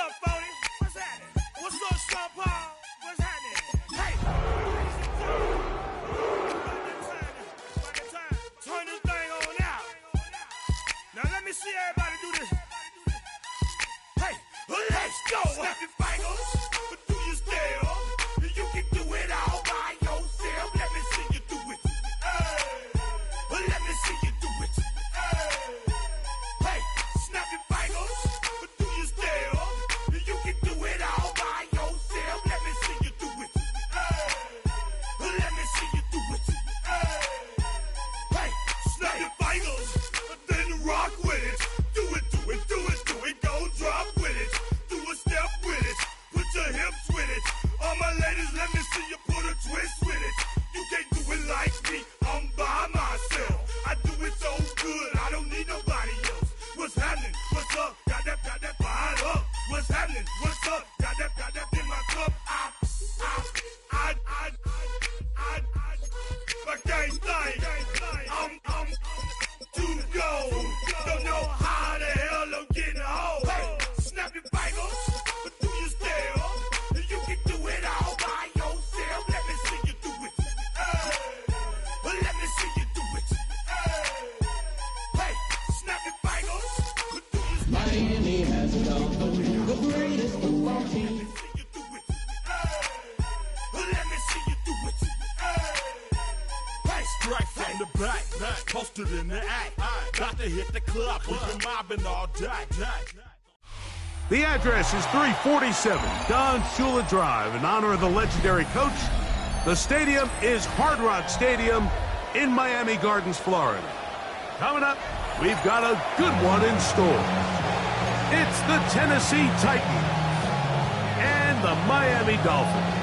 up, Phony? What's happening? What's up, Sean Paul? What's happening? Hey! About that time. Turn this thing on out. Now let me see everybody do this. Hey, let's go! Snap your fingers, but do you still? You can do it all by yourself. Let me see you do it. Hey, let me see you do it. Hey, snap your fingers, but do you still? You can do it all by yourself. Let me see you do it. Hey, let me see you do it. Hey, snap your fingers, then rock with it. Do it, do it, do it, do it. Go drop with it. Do a step with it. Put your hips with it. All my ladies, let me see you put a twist with it. You can't do it like me. I'm by myself. I do it so good. I don't need nobody else. What's happening? What's up? Got that fired up. What's happening? What's up? Got that in my cup. My gang thing. I'm to go. Don't know how the hell I'm getting home. Hey, snap your fingers, but do you still? You can do it all by yourself. Let me see you do it. Let me see you do it. Hey, snap your fingers, but do you still? Miami has become the greatest football team. Let me see you do it. Hey, strike from the back, posted in the act. Got to hit the club, we've been mobbing all day. The address is 347 Don Shula Drive. In honor of the legendary coach, the stadium is Hard Rock Stadium in Miami Gardens, Florida. Coming up, we've got a good one in store. It's the Tennessee Titans and the Miami Dolphins.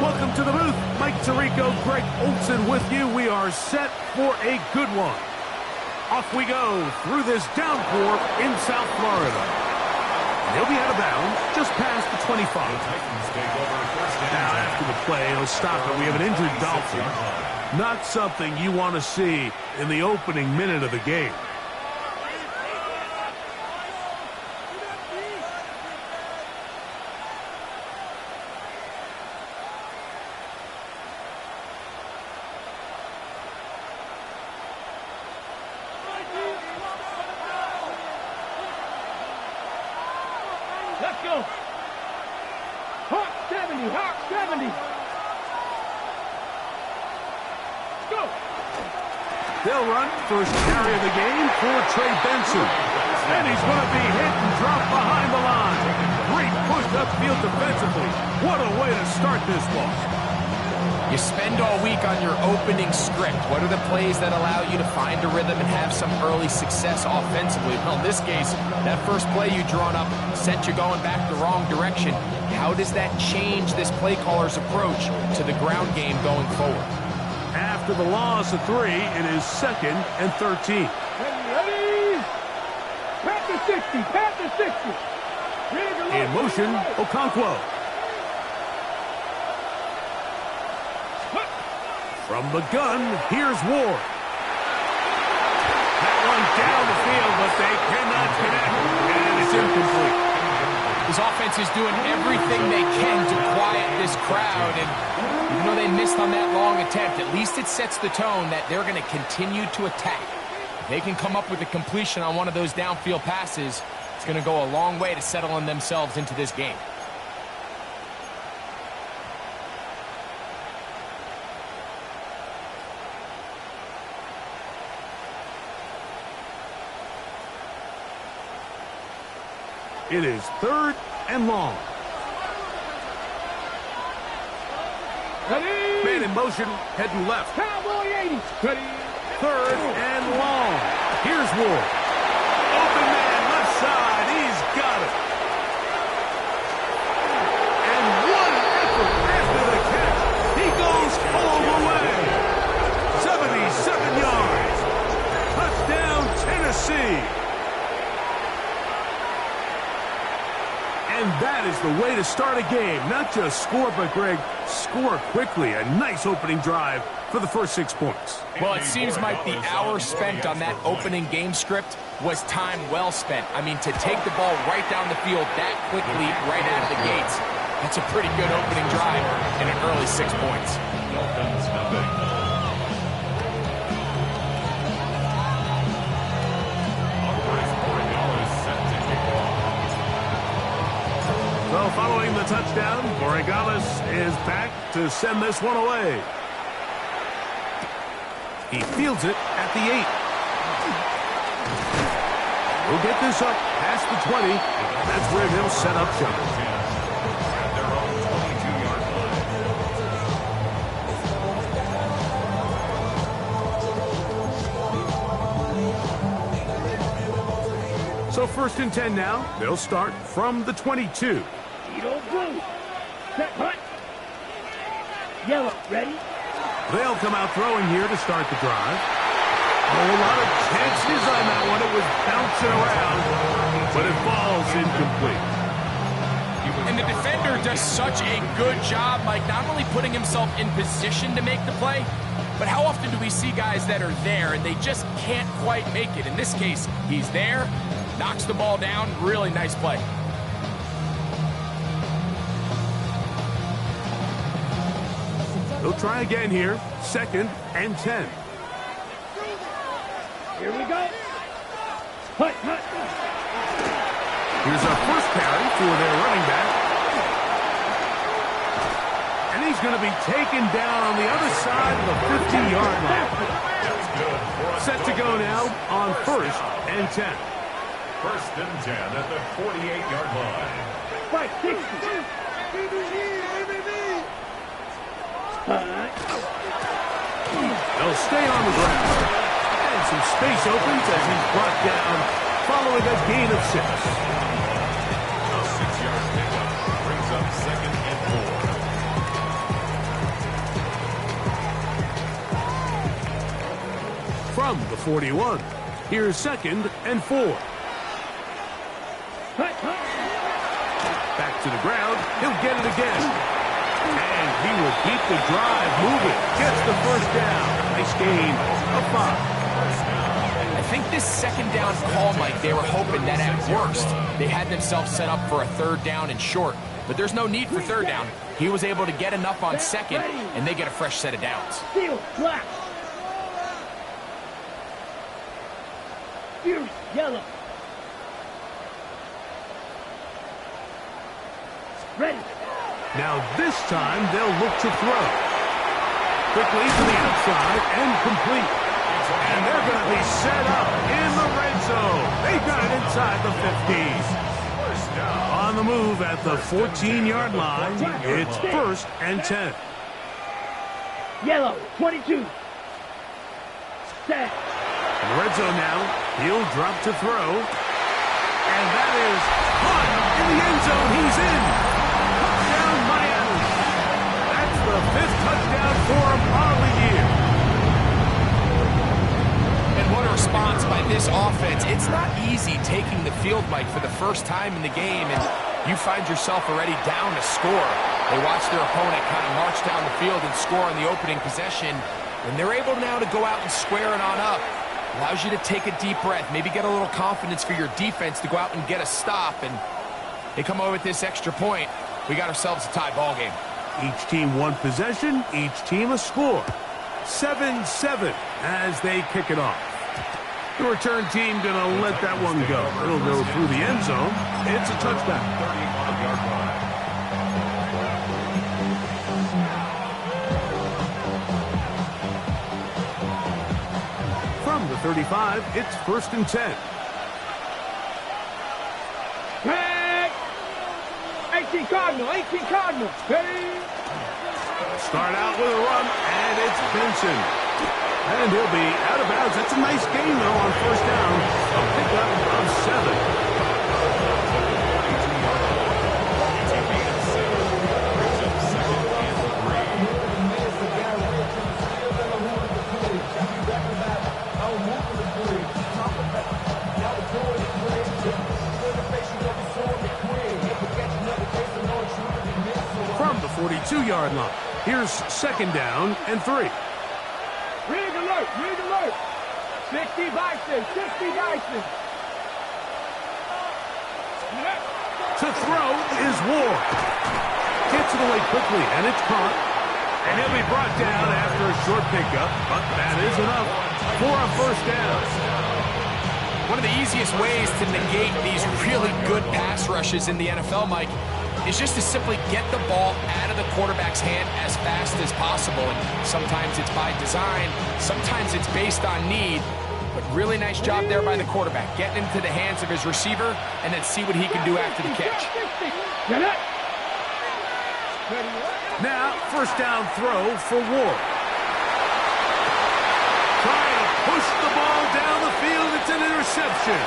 Welcome to the booth. Mike Tirico, Greg Olson with you. We are set for a good one. Off we go through this downpour in South Florida. And he'll be out of bounds just past the 25. Now after the play, he'll stop it. We have an injured Dolphin. Not something you want to see in the opening minute of the game. Let's go. Hawk 70, Hawk 70. Let's go. They'll run first carry of the game for Trey Benson. And he's going to be hit and dropped behind the line. Great push upfield defensively. What a way to start this one. You spend all week on your opening script. What are the plays that allow you to find a rhythm and have some early success offensively? Well, in this case, that first play you drawn up sent you going back the wrong direction. How does that change this play caller's approach to the ground game going forward? After the loss of 3, it is 2nd and 13. Ready? Panther 60, Panther 60. In motion, Okonkwo. From the gun, here's Ward. That one down the field, but they cannot connect. And it's incomplete. This offense is doing everything they can to quiet this crowd. And even though they missed on that long attempt, at least it sets the tone that they're going to continue to attack. If they can come up with a completion on one of those downfield passes, it's going to go a long way to settling themselves into this game. It is 3rd and long. Ready? Man in motion, heading left. Cowboy 80. Ready? 3rd and long. Here's Ward. Open man, left side. He's got it. And what an effort after the catch. He goes all the way. 77 yards. Touchdown, Tennessee. And that is the way to start a game. Not just score, but, Greg, score quickly. A nice opening drive for the first 6 points. Well, it seems like the hour spent on that opening game script was time well spent. I mean, to take the ball right down the field that quickly, right out of the gates, that's a pretty good opening drive in an early 6 points. So following the touchdown, Borregales is back to send this one away. He fields it at the 8. He'll get this up past the 20. That's where they'll set up shop. So 1st and 10 now. They'll start from the 22. Edo blue. Set hut. Yellow. Ready? They'll come out throwing here to start the drive. Oh, a lot of chances on that one. It was bouncing around, but it falls incomplete. And the defender does such a good job, Mike, not only putting himself in position to make the play, but how often do we see guys that are there and they just can't quite make it? In this case, he's there, knocks the ball down, really nice play. They'll try again here, 2nd and 10. Here we go. Hut, hut. Here's our first carry for their running back. And he's going to be taken down on the other side of the 50-yard line. Set to go now on 1st and 10. 1st and 10 at the 48-yard line. 560. They'll stay on the ground. And some space opens as he's brought down following a gain of 6. A 6-yard pickup brings up 2nd and 4. From the 41, here's 2nd and 4. Back to the ground. He'll get it again. And he will keep the drive moving. Gets the 1st down. Nice gain of 5. I think this 2nd down call, Mike, they were hoping that at worst they had themselves set up for a 3rd down and short. But there's no need for 3rd down. He was able to get enough on 2nd, and they get a fresh set of downs. Steel, black. Fierce, yellow. Ready. Now this time they'll look to throw. Quickly to the outside and complete. And they're going to be set up in the red zone. They got it inside the 50s. On the move at the 14-yard line, it's 1st and 10. Yellow, 22. Set. In the red zone now, he'll drop to throw. And that is caught in the end zone. He's in. Touchdown, Miami. That's the 5th touchdown for him on the year. And what a response by this offense. It's not easy taking the field, Mike, for the first time in the game, and you find yourself already down to score. They watch their opponent kind of march down the field and score on the opening possession, and they're able now to go out and square it on up. Allows you to take a deep breath, maybe get a little confidence for your defense to go out and get a stop, and they come away with this extra point. We got ourselves a tie ball game. Each team one possession, each team a score. 7-7 as they kick it off. The return team going to let that one go. It'll go through the end zone. It's a touchdown. 35-yard line. From the 35, it's 1st and 10. Back. 18 Cardinal, 18 Cardinal. Ready. Start out with a run, and it's Benson. And he'll be out of bounds. That's a nice gain, though, on 1st down. A pickup of 7. 42-yard line. Here's second down and 3. Rig alert, rig alert. 60 Bison, 60 Bison. To throw is Ward. Gets it away quickly, and it's caught. And he'll be brought down after a short pickup, but that is enough for a first down. One of the easiest ways to negate these really good pass rushes in the NFL, Mike, is just to simply get the ball out of the quarterback's hand as fast as possible. And sometimes it's by design, sometimes it's based on need. But really nice job there by the quarterback, getting into the hands of his receiver and then see what he can do after the catch. Now, first down throw for Ward. Trying to push the ball down the field. It's an interception.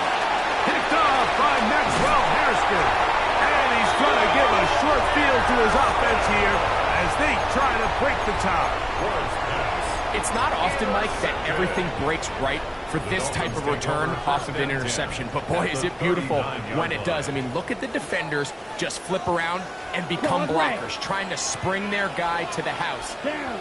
Picked off by Maxwell Hairston. And he's going to give a short field to his offense here as they try to break the tie. It's not often, Mike, that everything breaks right for this type of return off of an interception. But boy, is it beautiful when it does. I mean, look at the defenders just flip around and become blockers, trying to spring their guy to the house.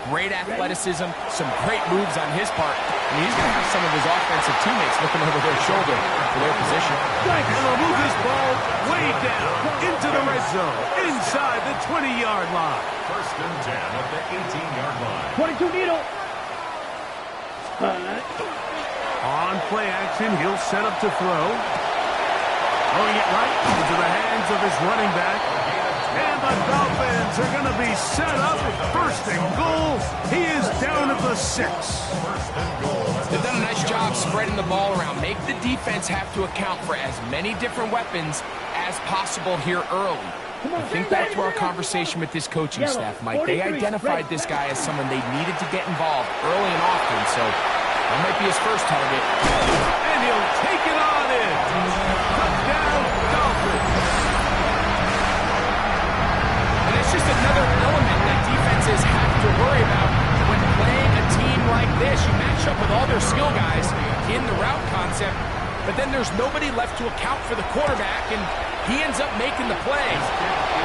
Great athleticism, some great moves on his part. I mean, he's going to have some of his offensive teammates looking over their shoulder for their position. And they'll move this ball way down into the red zone, inside the 20-yard line. First and 10 at the 18-yard line. 22 needle. On play action, he'll set up to throw. Throwing it right into the hands of his running back. And the Dolphins are going to be set up at first and goal. He is down at the 6. They've done a nice job spreading the ball around. Make the defense have to account for as many different weapons as possible here early. I think back to our conversation with this coaching staff, Mike. They identified this guy as someone they needed to get involved early and often, so that might be his first target. And he'll take it on in. Touchdown, Dolphins. And it's just another element that defenses have to worry about when playing a team like this. You match up with all their skill guys in the route concept, but then there's nobody left to account for the quarterback, and he ends up making the play.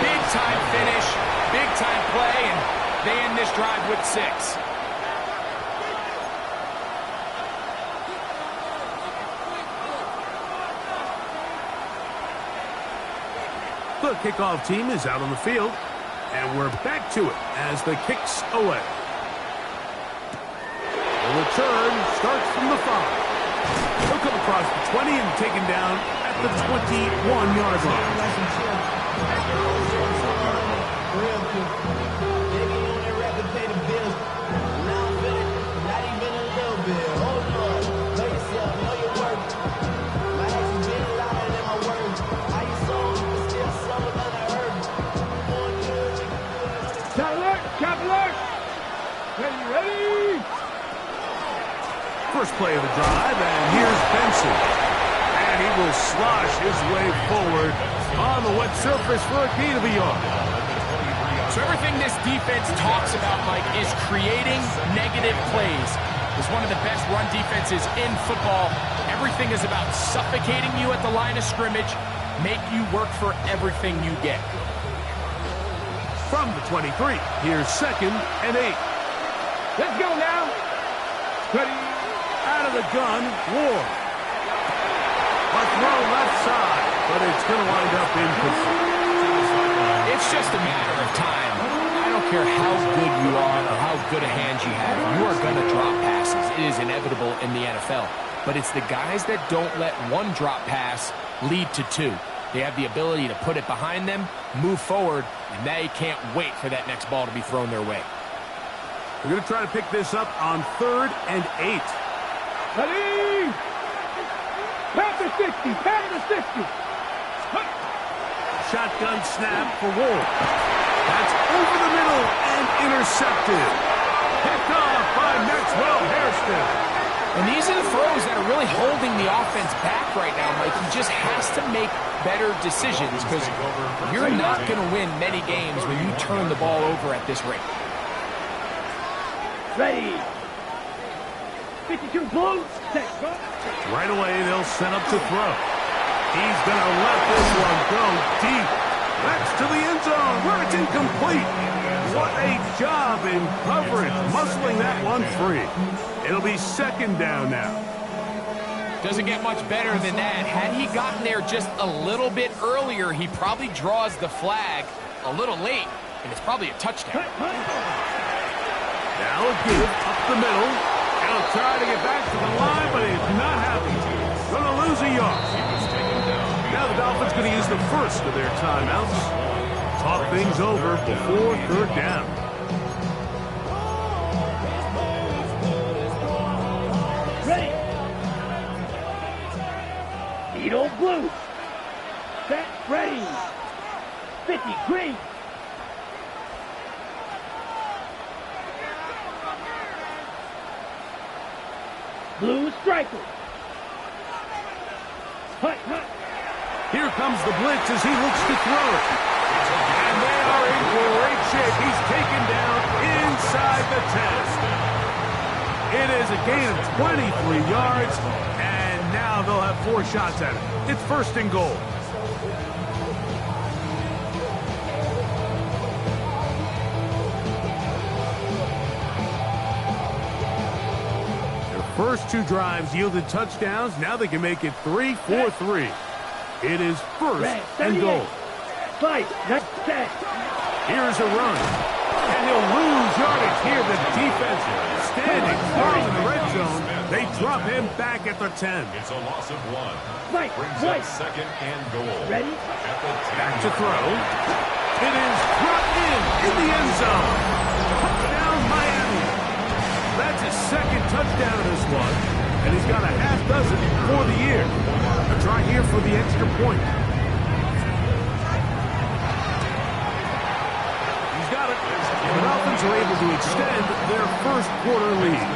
Big-time finish, big-time play, and they end this drive with 6. The kickoff team is out on the field, and we're back to it as the kick's away. The return starts from the 5. He'll come across the 20 and taken down at the 21-yard line. First play of the drive, and here's Benson. And he will slosh his way forward on the wet surface for a gain of a yard. So everything this defense talks about, Mike, is creating negative plays. It's one of the best run defenses in football. Everything is about suffocating you at the line of scrimmage, make you work for everything you get. From the 23, here's second and 8. Let's go now. Ready. Out of the gun, Ward. A throw left side, but it's going to wind up incomplete. It's just a matter of time. I don't care how good you are or how good a hand you have. You are going to drop passes. It is inevitable in the NFL. But it's the guys that don't let one drop pass lead to 2. They have the ability to put it behind them, move forward, and they can't wait for that next ball to be thrown their way. We're going to try to pick this up on 3rd and 8. Ready! Pat the 60, pat the 60. Shotgun snap for Ward. That's over the middle and intercepted. Picked off by Maxwell Hairston. And these are the throws that are really holding the offense back right now, Mike. He just has to make better decisions because you're not going to win many games when you turn the ball over at this rate. Ready. 52 blue. Right away, they'll set up to throw. He's going to let this one go deep. That's to the end zone where it's incomplete. What a job in coverage, muscling that one free. It'll be second down now. Doesn't get much better than that. Had he gotten there just a little bit earlier, he probably draws the flag a little late, and it's probably a touchdown. Now a give up the middle. He'll try to get back to the line, but he's not happy. Going to lose a yard. Now the Dolphins going to use the first of their timeouts. Talk things over before third down. Ready. Edo blue. Set, ready. 50, green. Blue striker. Hut, hut. Here comes the blitz as he looks to throw it. And they are in great shape. He's taken down inside the 10. It is a gain of 23 yards, and now they'll have 4 shots at it. It's first and goal. First 2 drives yielded touchdowns. Now they can make it 3-4-3. It is first and goal. Fight. Here's a run. And he'll lose yardage here. The defense standing strong in the red zone. They drop him back at the 10. It's a loss of 1. Fight. Brings up second and goal. Ready? At the 10. Back to throw. It is dropped in the end zone. Touchdown, Miami. That's his second touchdown in this one, and he's got a half dozen for the year. A try here for the extra point. He's got it. And the Dolphins are able to extend their first quarter lead.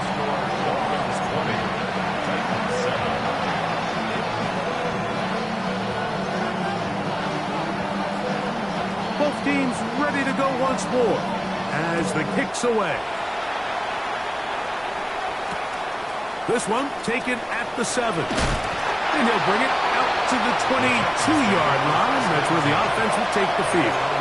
Both teams ready to go once more as the kick's away. This one taken at the 7. And he'll bring it out to the 22-yard line. That's where the offense will take the field.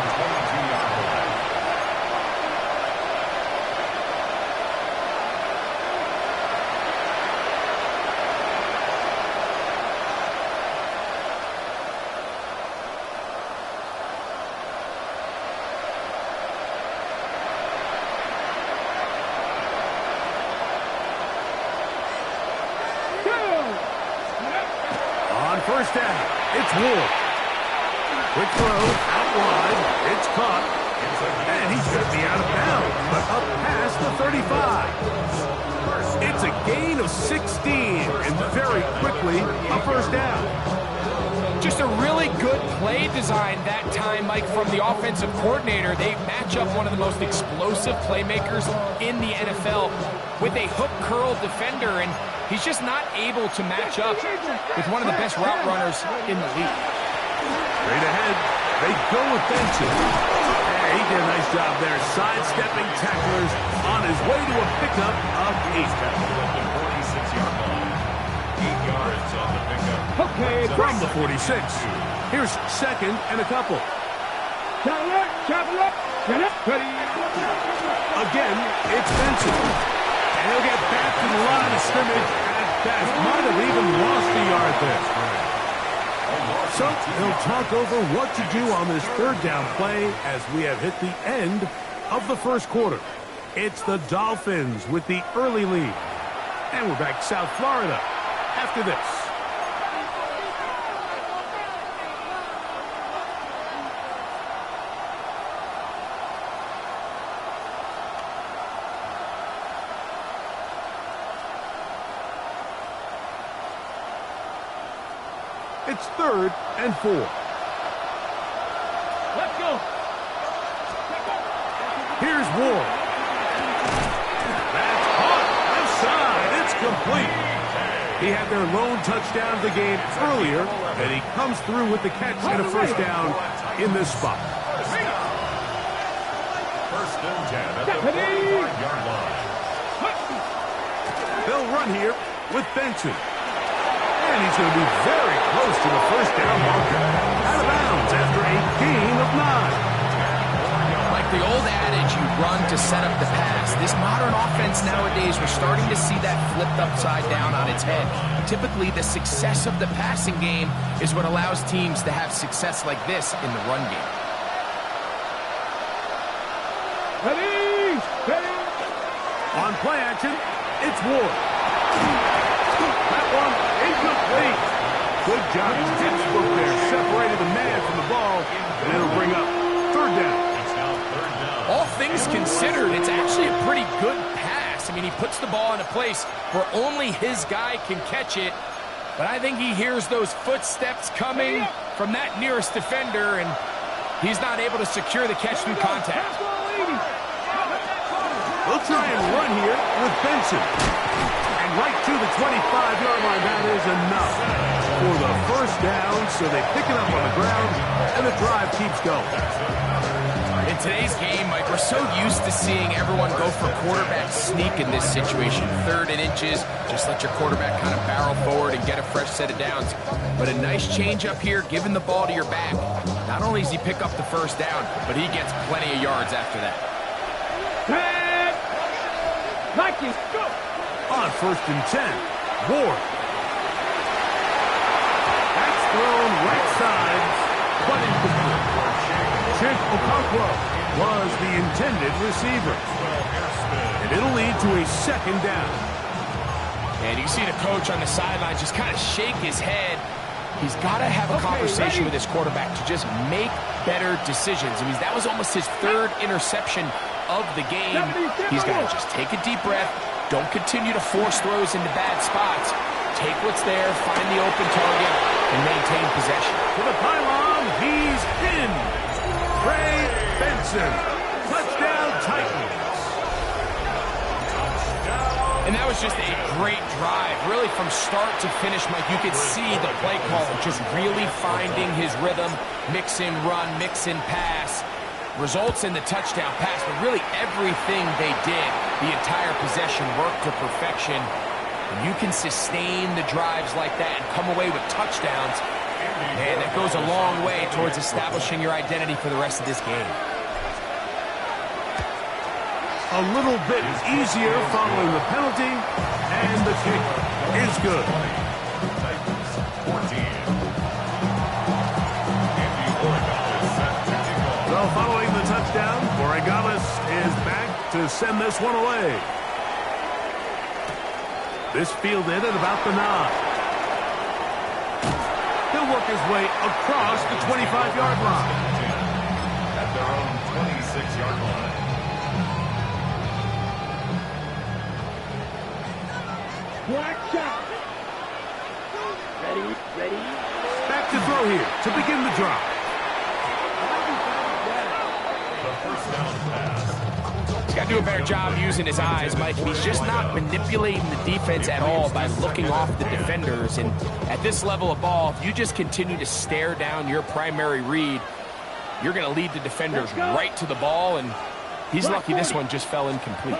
First down, it's Ward. Quick throw, out wide, it's caught. And he's going to be out of bounds, but up past the 35. It's a gain of 16, and very quickly, a first down. Just a really good play design that time, Mike, from the offensive coordinator. They match up one of the most explosive playmakers in the NFL with a hook curl defender, and he's just not able to match up with one of the best route runners in the league. Straight ahead, they go with Benson. Hey, he did a nice job there, sidestepping tacklers on his way to a pickup of 8. 46-yard line. 8 yards on the pickup. Okay, From the 46, here's second and a couple. Traveler, ready. Again, it's Benson. And he'll get back to the line of scrimmage at best. Might have even lost a yard there. So he'll talk over what to do on this third down play as we have hit the end of the first quarter. It's the Dolphins with the early lead. And we're back to South Florida after this. It's third and 4. Let's go. Here's Ward. That's caught. Left side. It's complete. He had their lone touchdown of the game earlier, and he comes through with the catch and a first down in this spot. First and 10 at the 45-yard line. They'll run here with Benson. And he's going to be very close to the first down marker. Out of bounds after a gain of 9. Like the old adage, you run to set up the pass. This modern offense nowadays, we're starting to see that flipped upside down on its head. Typically, the success of the passing game is what allows teams to have success like this in the run game. Ready? Ready? On play action, it's Ward. That one incomplete. Good job, textbook there. Separated the man from the ball, and it'll bring up third down. All things considered, it's actually a pretty good pass. I mean, he puts the ball in a place where only his guy can catch it. But I think he hears those footsteps coming from that nearest defender, and he's not able to secure the catch through contact. They'll try and run here with Benson. And right to the 25-yard line, that is enough for the first down. So they pick it up on the ground, and the drive keeps going. In today's game, Mike, we're so used to seeing everyone go for quarterback sneak in this situation. 3rd and inches, just let your quarterback kind of barrel forward and get a fresh set of downs. But a nice change up here, giving the ball to your back. Not only does he pick up the first down, but he gets plenty of yards after that. Mikey, go! On 1st and 10, Ward. That's thrown right side, but incomplete. Chink Okonkwo was the intended receiver. And it'll lead to a 2nd down. And you can see the coach on the sideline just kind of shake his head. He's got to have a conversation with his quarterback to just make better decisions. I mean, that was almost his 3rd interception of the game. He's got to just take a deep breath. Don't continue to force throws into bad spots. Take what's there, find the open target, and maintain possession. To the pylon, he's in. Trey Benson. Touchdown, Titans. And that was just a great drive. Really, from start to finish, Mike, you could see the play caller just really finding his rhythm. Mix in run, mix in pass. Results in the touchdown pass, but really everything they did, the entire possession worked to perfection. And you can sustain the drives like that and come away with touchdowns. Man, that goes a long way towards establishing your identity for the rest of this game. A little bit easier following the penalty, and the kick is good. So following the touchdown, Borregales is back to send this one away. This fielded at about the 9. He'll work his way across the 25-yard line. At their own 26-yard line. Black shot. Ready, ready. Back to throw here to begin the drive. He's got to do a better job using his eyes, Mike. He's just not manipulating the defense at all by looking off the defenders. And at this level of ball, if you just continue to stare down your primary read, you're going to lead the defenders right to the ball. And he's lucky this one just fell incomplete.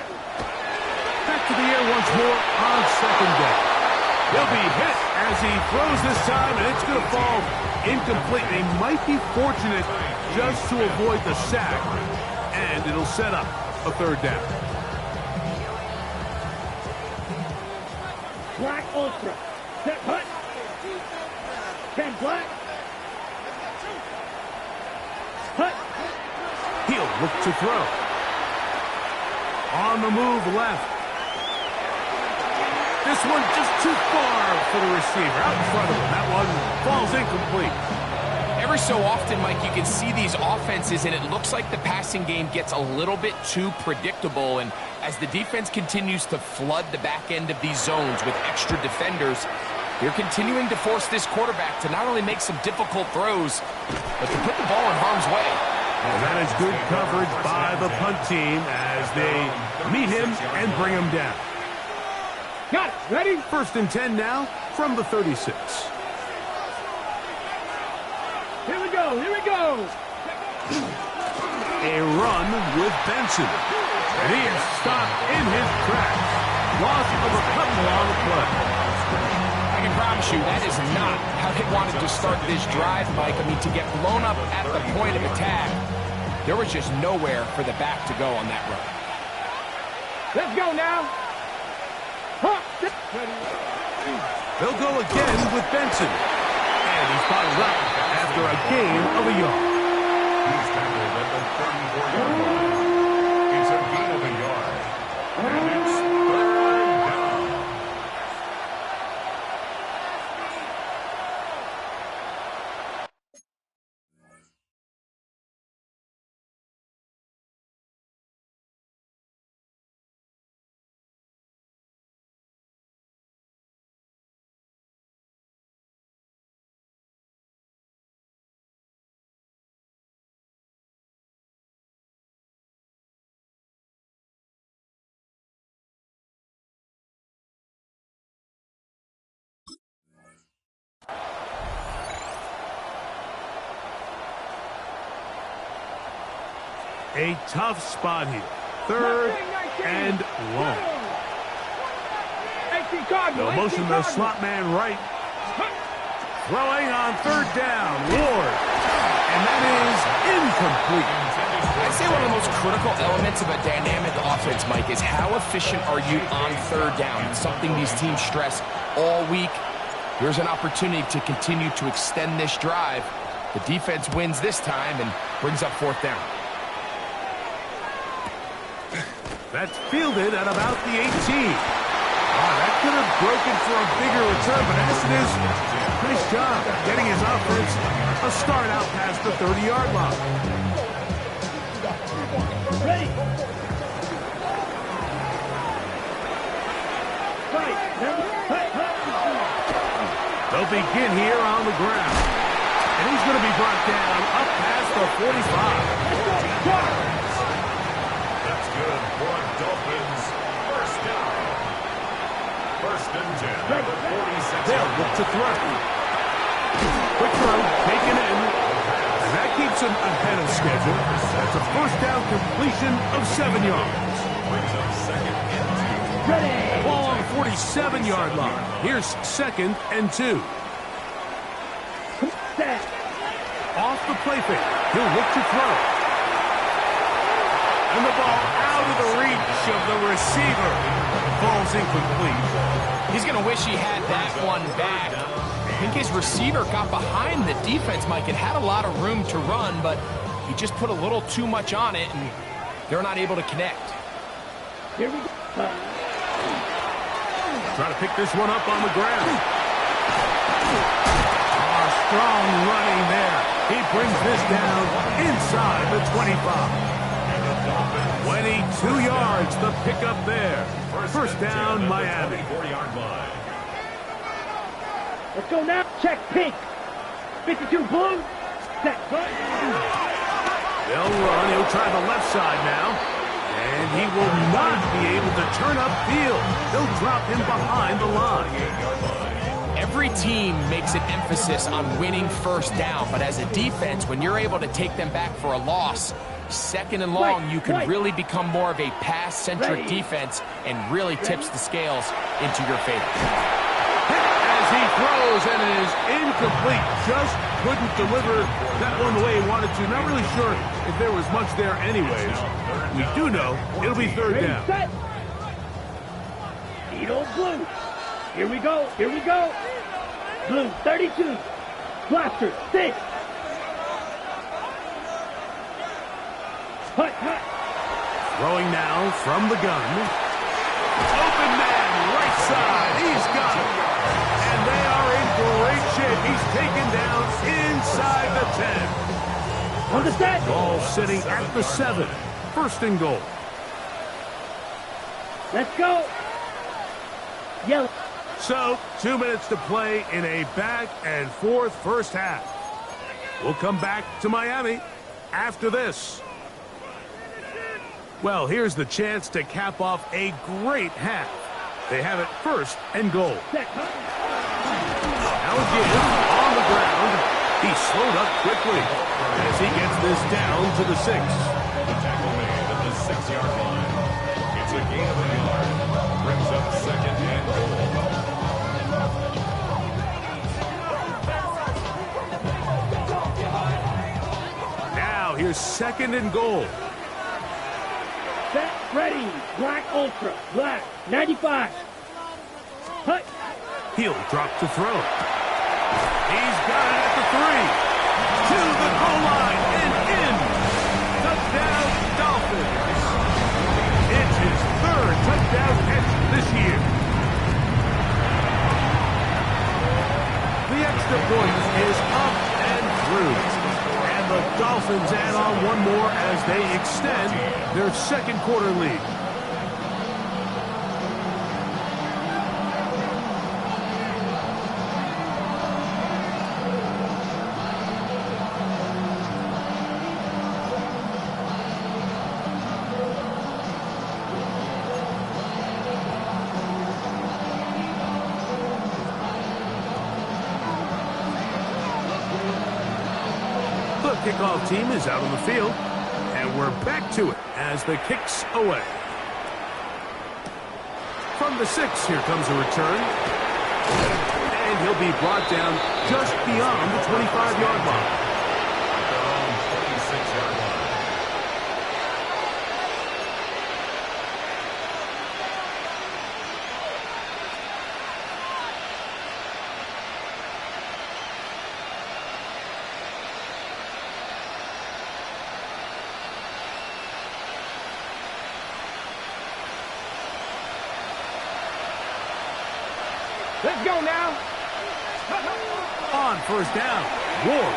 Back to the air once more on 2nd down. He'll be hit as he throws this time, and it's going to fall incomplete. They might be fortunate just to avoid the sack, and it'll set up a 3rd down. Black ultra. Set hut. 10 black. Hut. He'll look to throw. On the move left. This one just too far for the receiver. Out in front of him. That one falls incomplete. Every so often, Mike, you can see these offenses, and it looks like the passing game gets a little bit too predictable. And as the defense continues to flood the back end of these zones with extra defenders, they're continuing to force this quarterback to not only make some difficult throws, but to put the ball in harm's way. And that is good coverage by the punt team as they meet him and bring him down. Got it. Ready? 1st and 10 now from the 36. Here we go. Here we go. A run with Benson. And he is stopped in his tracks. Loss of a couple on the play. I can promise you that is not how they wanted to start this drive, Mike. I mean, to get blown up at the point of attack, There was just nowhere for the back to go on that run. Let's go now. Huh. They'll go again with Benson. And he's bottled up after a gain of a yard. He's tackled at the 34-yard line. It's a gain of a yard. And it's third down. A tough spot here. Third and long. They'll motion the slot man right. Throwing on third down. Ward. And that is incomplete. I'd say one of the most critical elements of a dynamic offense, Mike, is how efficient are you on third down? It's something these teams stress all week. Here's an opportunity to continue to extend this drive. The defense wins this time and brings up fourth down. That's fielded at about the 18. That could have broken for a bigger return, but as it is, nice job getting his offense a start out past the 30-yard line. Ready. They'll begin here on the ground. And he's going to be brought down up past the 45. That's good for Dolphins. First down. First and 10 at the 46. They'll look to throw. Quick throw, taken in. And that keeps him ahead of schedule. That's a first down completion of 7 yards. Brings up second and 2. Ready. Ball on the 47-yard line. Here's second and 2. Set. Off the play fake. He'll look to throw. And the ball out of the reach of the receiver. Falls incomplete. He's going to wish he had that one back. I think his receiver got behind the defense, Mike, and had a lot of room to run, but he just put a little too much on it, and they're not able to connect. Here we go. Trying to pick this one up on the ground. Strong running there. He brings this down inside the 25. 22 yards, the pickup there. First down, Miami. 4-yard line. Let's go now. Check pink. 52 blue. Set. They'll run. He'll try the left side now. And he will not be able to turn upfield. They'll drop him behind the line. Every team makes an emphasis on winning first down, but as a defense, when you're able to take them back for a loss, second and long, you can really become more of a pass-centric defense and really tips the scales into your favor. As he throws, and it is incomplete. Just couldn't deliver that one the way he wanted to. Not really sure if there was much there anyways. We do know it'll be third Ready, down. set. Edo blue. Here we go. Here we go. Blue 32. Blaster 6. Hut, hut. Throwing now from the gun. Open man, right side. He's got it. And they are in great shape. He's taken down inside the 10. On the set. Ball sitting at the 7. First and goal. Let's go. Yellow. So, 2 minutes to play in a back and forth first half. We'll come back to Miami after this. Well, here's the chance to cap off a great half. They have it first and goal. Set. Now again, on the ground. He slowed up quickly as he gets this down to the 6. The tackle made at the 6-yard line. It's a gain of a yard. Brings up second and goal. Now here's 2nd and goal. Set, ready. Black Ultra. Black. 95. Hut. He'll drop to throw. He's got it at the 3. To the goal line and in. Touchdown, Dolphins. It's his 3rd touchdown catch this year. The extra point is up and through. And the Dolphins add on one more as they extend their 2nd quarter lead. The kickoff team is out on the field, and we're back to it as the kick's away. From the 6, here comes a return. And he'll be brought down just beyond the 25-yard line. Their own 26-yard line. Let's go now. On 1st down, Ward.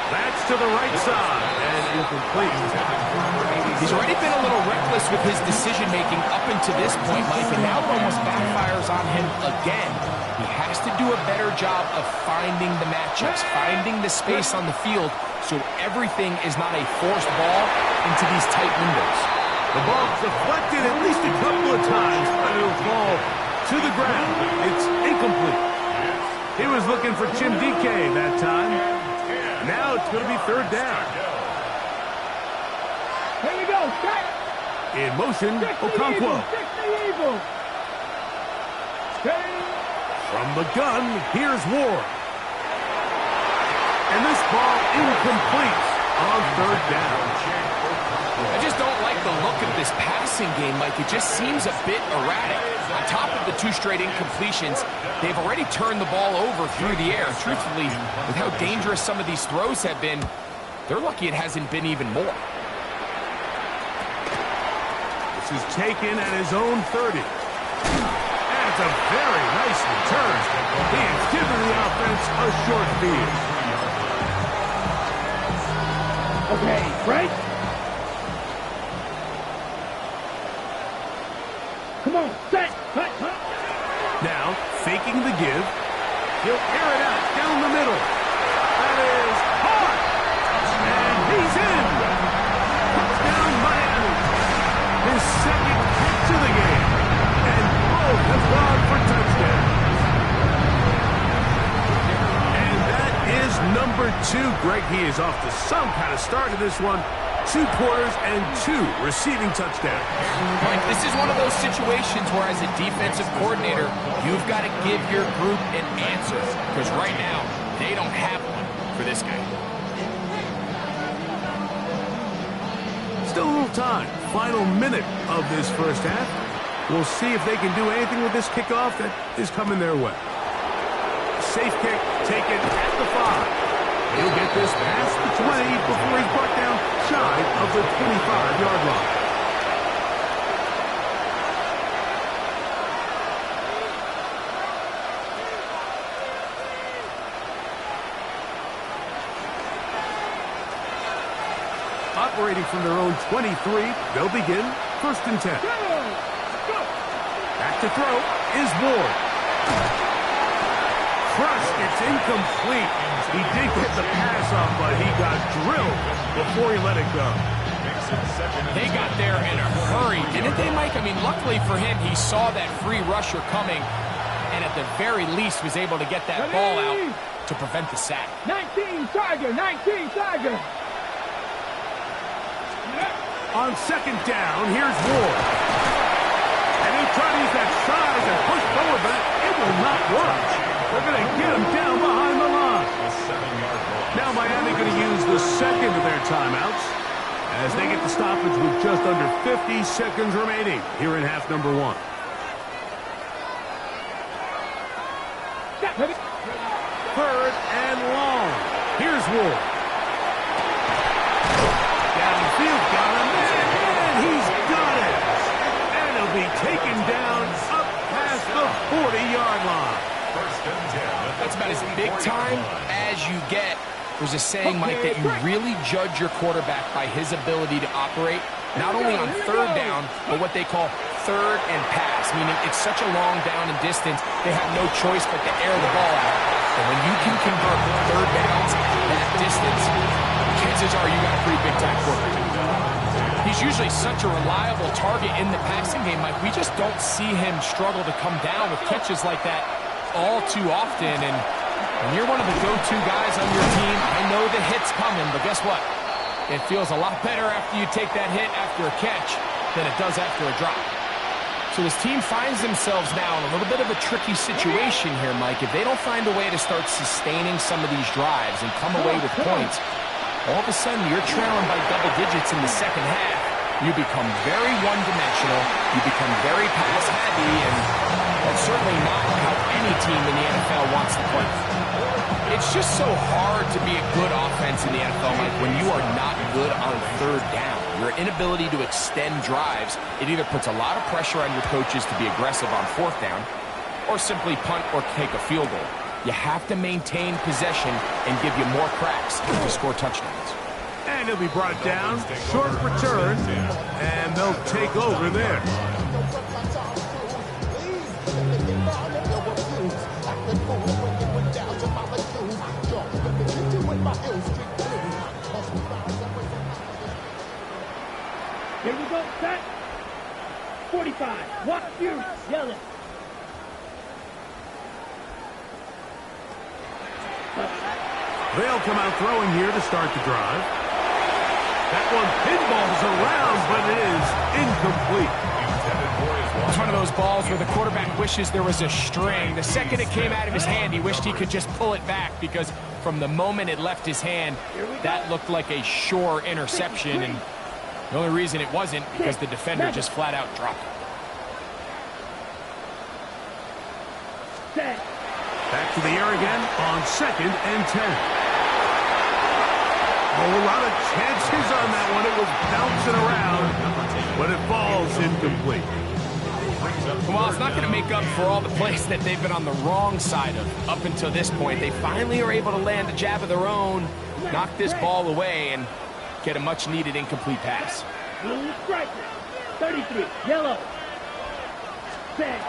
That's to the right side and incomplete. He's already been a little reckless with his decision-making up until this point, Mike, and now it almost backfires on him again. He has to do a better job of finding the matchups, finding the space on the field, so everything is not a forced ball into these tight windows. The ball deflected at least a couple of times, but it'll fall to the ground. It's incomplete. He was looking for Jim DK that time. Now it's going to be 3rd down. Here we go. Set. In motion, Okonkwo. From the gun, here's Ward. And this ball incomplete on 3rd down. I just don't like the look of this passing game, Mike. It just seems a bit erratic. On top of the 2 straight incompletions, they've already turned the ball over through the air. Truthfully, with how dangerous some of these throws have been, they're lucky it hasn't been even more. This is taken at his own 30. And it's a very nice return. He has given the offense a short field. Okay, right? Come on, set, hut, hut. Now, faking the give. He'll air it out down the middle. That is hard. And he's in. Touchdown, Miami. His 2nd hit to the game. And both have gone for touchdowns. And that is number 2. Greg, he is off to some kind of start in this one. 2 quarters and 2 receiving touchdowns. Mike, this is one of those situations where as a defensive coordinator, you've got to give your group an answer. Because right now, they don't have one for this guy. Still a little time. Final minute of this 1st half. We'll see if they can do anything with this kickoff that is coming their way. Safe kick taken at the 5. He'll get this past the 20 before he's brought down shy of the 25-yard line. Operating from their own 23, they'll begin 1st and 10. Back to throw is Ward. Crushed, it's incomplete. He did get the pass off, but he got drilled before he let it go. They got there in a hurry, didn't they, Mike? I mean, luckily for him, he saw that free rusher coming, and at the very least was able to get that ball out to prevent the sack. 19 Tiger, 19 Tiger. On 2nd down, here's Ward. And he'll try to use that size and push forward, but it will not work. They're going to get him down behind the line. a 7-yard loss. Now Miami going to use the second of their timeouts as they get the stoppage with just under 50 seconds remaining here in half number 1. Third and long. Here's Ward. Downfield, got him, and he's got it. And he'll be taken down up past the 40-yard line. First and 10. That's about as big time as you get. There's a saying, Mike, that you really judge your quarterback by his ability to operate, not only on third down, but what they call third and pass, meaning it's such a long down and distance, they have no choice but to air the ball out. And when you can convert third downs that distance, chances are you got a pretty big-time quarterback. He's usually such a reliable target in the passing game, Mike. We just don't see him struggle to come down with catches like that all too often. And when you're one of the go-to guys on your team, I know the hit's coming, but guess what? It feels a lot better after you take that hit after a catch than it does after a drop. So this team finds themselves now in a little bit of a tricky situation here, Mike. If they don't find a way to start sustaining some of these drives and come away with points, all of a sudden you're trailing by double digits in the second half. You become very one-dimensional. You become very pass-heavy, and that's certainly not how any team in the NFL wants to play. It's just so hard to be a good offense in the NFL, Mike, when you are not good on third down. Your inability to extend drives, it either puts a lot of pressure on your coaches to be aggressive on fourth down or simply punt or take a field goal. You have to maintain possession and give you more cracks to score touchdowns. And he'll be brought down, short return, and they'll take over there. Here we go, set. 45, watch you, yellow. They'll come out throwing here to start the drive. That one pinballs around, but it is incomplete. It's one of those balls where the quarterback wishes there was a string. The second it came out of his hand, he wished he could just pull it back, because from the moment it left his hand, that looked like a sure interception, and the only reason it wasn't because the defender just flat out dropped it. Back to the air again on 2nd and 10. A whole lot of chances on that one. It was bouncing around, but it falls incomplete. Well, it's not going to make up for all the plays that they've been on the wrong side of up until this point. They finally are able to land a jab of their own, knock this ball away, and get a much-needed incomplete pass. Blue striker, 33, yellow. Set.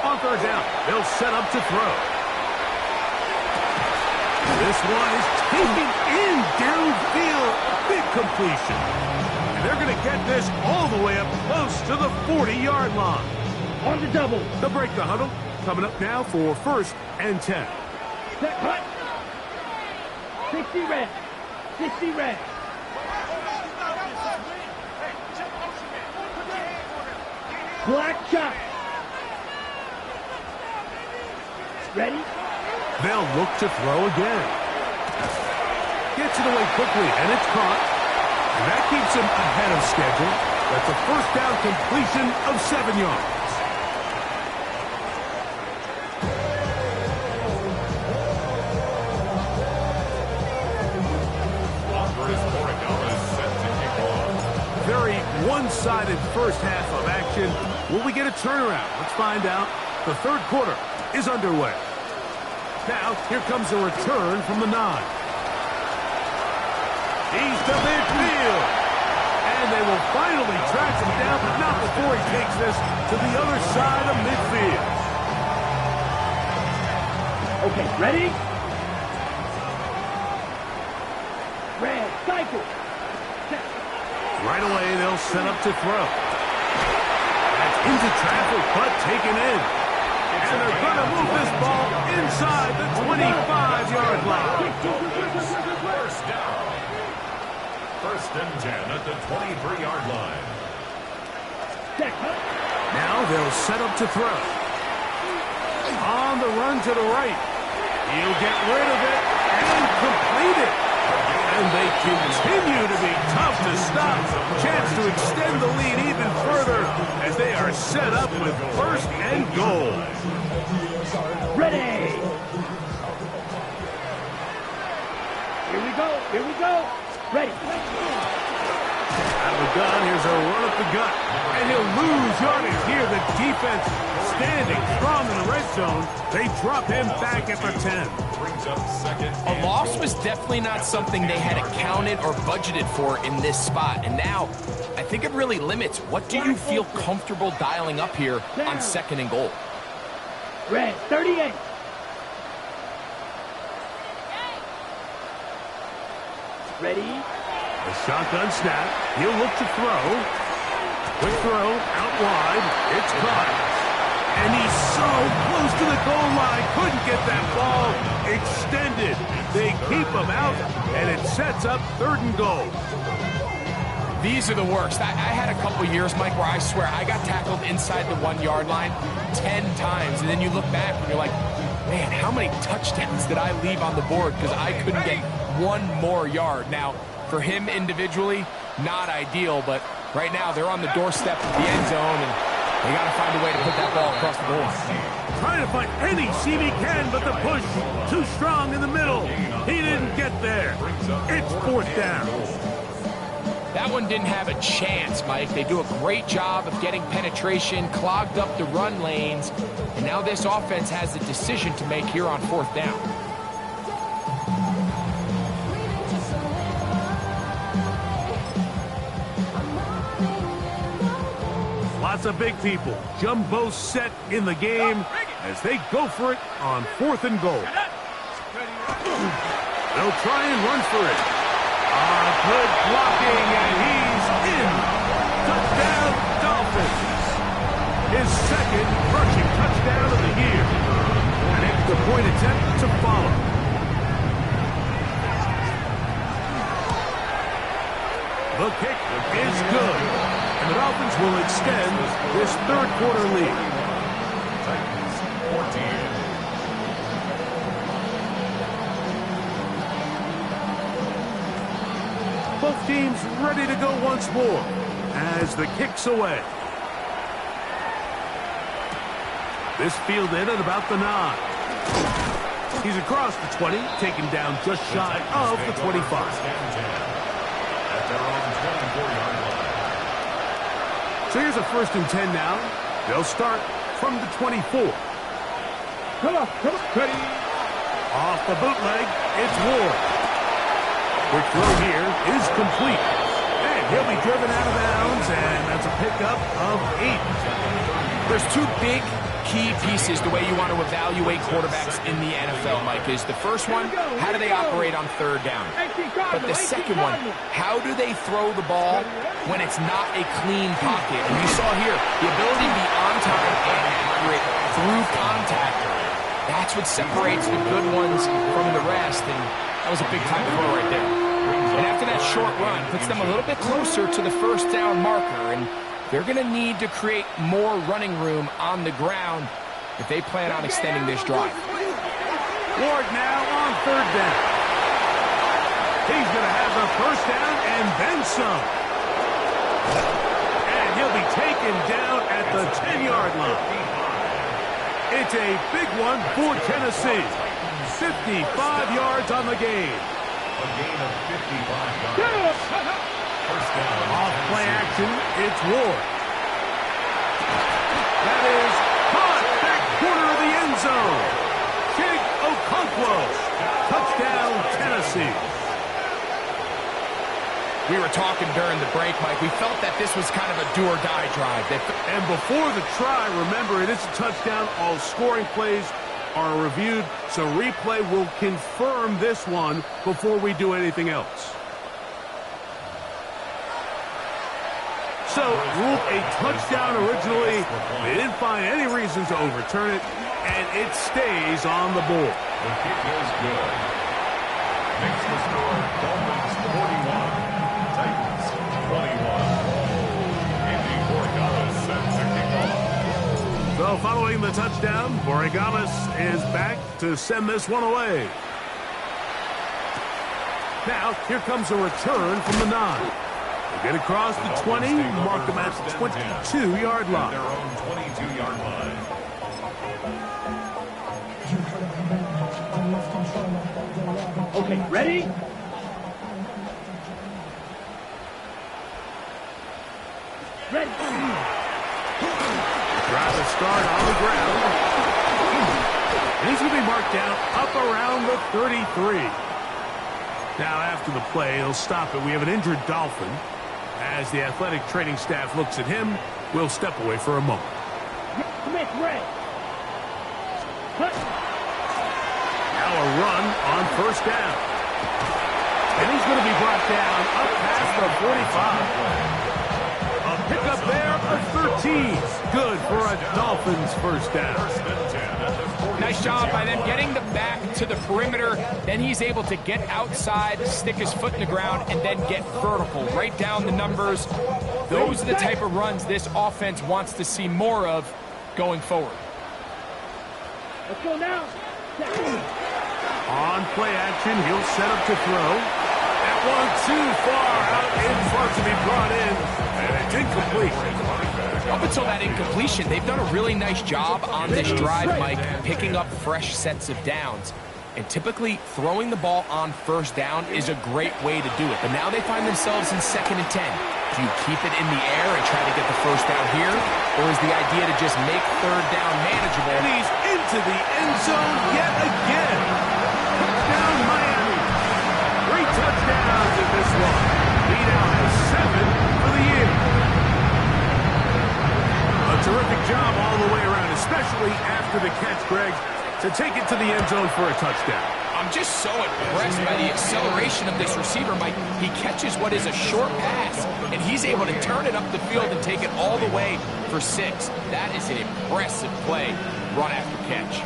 On third down, they'll set up to throw. This one is taken in downfield. Big completion. And they're going to get this all the way up close to the 40-yard line. On the double. They'll break the huddle. Coming up now for 1st and 10. Set, cut. 60 red. 60 red. Black shot. Ready? They'll look to throw again. Gets it away quickly, and it's caught. And that keeps him ahead of schedule. That's a first down completion of 7 yards. Very one-sided first half of action. Will we get a turnaround? Let's find out. The third quarter is underway. Now, here comes a return from the 9. He's to midfield. And they will finally track him down, but not before he takes this to the other side of midfield. Okay, ready? Red, cycle. Set. Right away, they'll set up to throw. That's into traffic, but taken in. And they're going to move this ball inside the 25-yard line. First down. 1st and 10 at the 23-yard line. Now they'll set up to throw. On the run to the right. He'll get rid of it, and completed. And they continue to be tough to stop. Chance to extend the lead even further as they are set up with first and goal. Ready. Here we go. Here we go. Ready. Out of the gun, here's a run up the gut. And he'll lose yardage here. The defense standing strong in the red zone. They drop him back at the 10. A loss was definitely not something they had accounted or budgeted for in this spot. And now, I think it really limits. What do you feel comfortable dialing up here on second and goal? Red 38. Ready. The shotgun snap. He'll look to throw. Quick throw out wide. It's caught. And he's so close to the goal line. Couldn't get that ball extended. They keep him out, and it sets up third and goal. These are the worst. I had a couple years, Mike, where I swear I got tackled inside the 1 yard line 10 times. And then you look back and you're like, man, how many touchdowns did I leave on the board because I couldn't get one more yard? Now, for him individually, not ideal, but right now they're on the doorstep of the end zone, and they got to find a way to put that ball across the goal line. Trying to find any seam he can, but the push too strong in the middle. He didn't get there. It's fourth down. That one didn't have a chance, Mike. They do a great job of getting penetration, clogged up the run lanes, and now this offense has a decision to make here on fourth down. Lots of big people. Jumbo set in the game as they go for it on fourth and goal. They'll try and run for it. Good blocking, and he's in. Touchdown, Dolphins. His second rushing touchdown of the year. An extra point attempt to follow. The kick is good. And the Dolphins will extend this third quarter lead. Titans 14. Both teams ready to go once more as the kick's away. This fielded at about the 9. He's across the 20, taken down just shy of the 25. At their own 24-yard line. So here's a 1st and 10 now. They'll start from the 24. Come on, come on. Ready. Off the bootleg, it's Ward. Quick throw here is complete. And he'll be driven out of bounds, and that's a pickup of 8. There's two big key pieces the way you want to evaluate quarterbacks in the NFL, Mike, is the first one, how do they operate on third down? But the second one, how do they throw the ball when it's not a clean pocket? And you saw here, the ability to be on time and accurate through contact. That's what separates the good ones from the rest, and that was a big-time throw right there. And after that short run, puts them a little bit closer to the first down marker, and they're going to need to create more running room on the ground if they plan on extending this drive. Ward now on third down. He's going to have the first down and then some. And he'll be taken down at the 10-yard line. It's a big one for Tennessee. 55 yards on the game. A gain of 55 yards. First down. Off play action, it's Ward. That is caught back corner of the end zone. Chig Okonkwo. Touchdown, Tennessee. We were talking during the break, Mike. We felt that this was kind of a do-or-die drive. And before the try, remember, it is a touchdown. All scoring plays are reviewed, so replay will confirm this one before we do anything else. So, ruled a touchdown originally. They didn't find any reason to overturn it, and it stays on the board. The kick is good. Makes the score Dolphins 41, Titans 21. Andy Borregales sets the kickoff. So following the touchdown, Borregales is back to send this one away. Now, here comes a return from the 9. They get across the 20, mark them at the 22-yard line. Their own 22-yard line. Okay, ready? Ready. Try to start on the ground. And he's going to be marked down up around the 33. Now, after the play, he'll stop it. We have an injured Dolphin. As the athletic training staff looks at him, we'll step away for a moment. Smith, red. Cut. Now a run on first down. And he's going to be brought down up past the 45. A pickup there of 13. Good for a Dolphins first down. Nice job by them getting the back to the perimeter. Then he's able to get outside, stick his foot in the ground, and then get vertical. Right down the numbers. Those are the type of runs this offense wants to see more of going forward. Let's go now. On play action, he'll set up to throw. That one too far out in front to be brought in. And it's incomplete. Up until that incompletion, they've done a really nice job on this drive, Mike, picking up fresh sets of downs. And typically, throwing the ball on first down is a great way to do it. But now they find themselves in 2nd and 10. Do you keep it in the air and try to get the first down here? Or is the idea to just make third down manageable? And he's into the end zone yet again. Touchdown, Miami. 3 touchdowns in this one. He now has 7 for the year. A terrific job all the way around, especially after the catch, Greg, to take it to the end zone for a touchdown. I'm just so impressed by the acceleration of this receiver, Mike. He catches what is a short pass, and he's able to turn it up the field and take it all the way for 6. That is an impressive play, run after catch.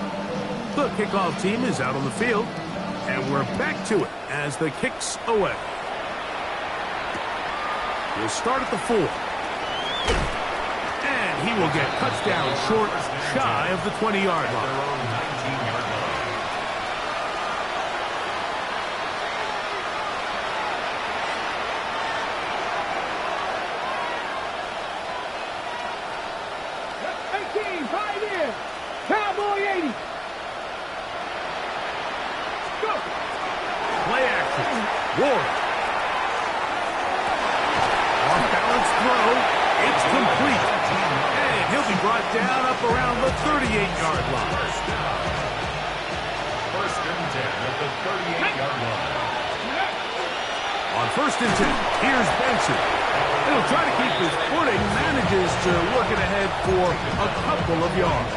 The kickoff team is out on the field, and we're back to it as the kick's away. We'll start at the 4. And he will get touchdown short, shy of the 20-yard line. Cowboy 80. Go. Play action. Ward. Off balance throw. It's complete. And he'll be brought down up around the 38-yard line. First and 10 at the 38-yard line. On first and 10, here's Benson. He'll try to keep his footing, manages to work it ahead for a couple of yards.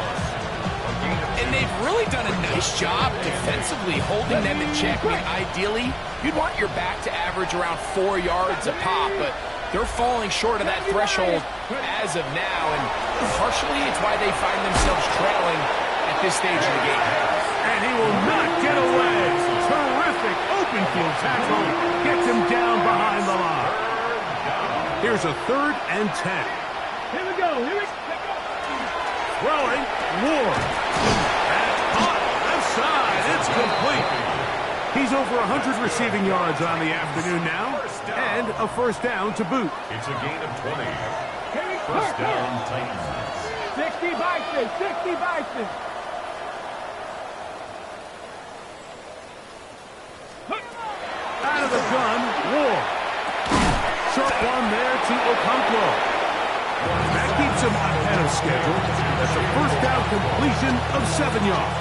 And they've really done a nice job defensively holding them in check. I mean, ideally, you'd want your back to average around 4 yards a pop, but they're falling short of that threshold as of now, and partially it's why they find themselves trailing at this stage of the game. And he will not get away. Terrific open field tackle. Gets him down behind the line. Here's a 3rd and 10. Here we go. Here we go. Throwing. Ward. That's caught. Left side. It's complete. He's over 100 receiving yards on the afternoon now. And a first down to boot. It's a gain of 20. First down, Titans. 60 Bison. 60 Bison. Out of the gun, Ward. Short one there to Okonkwo. That keeps him ahead of schedule. That's a first down completion of 7 yards.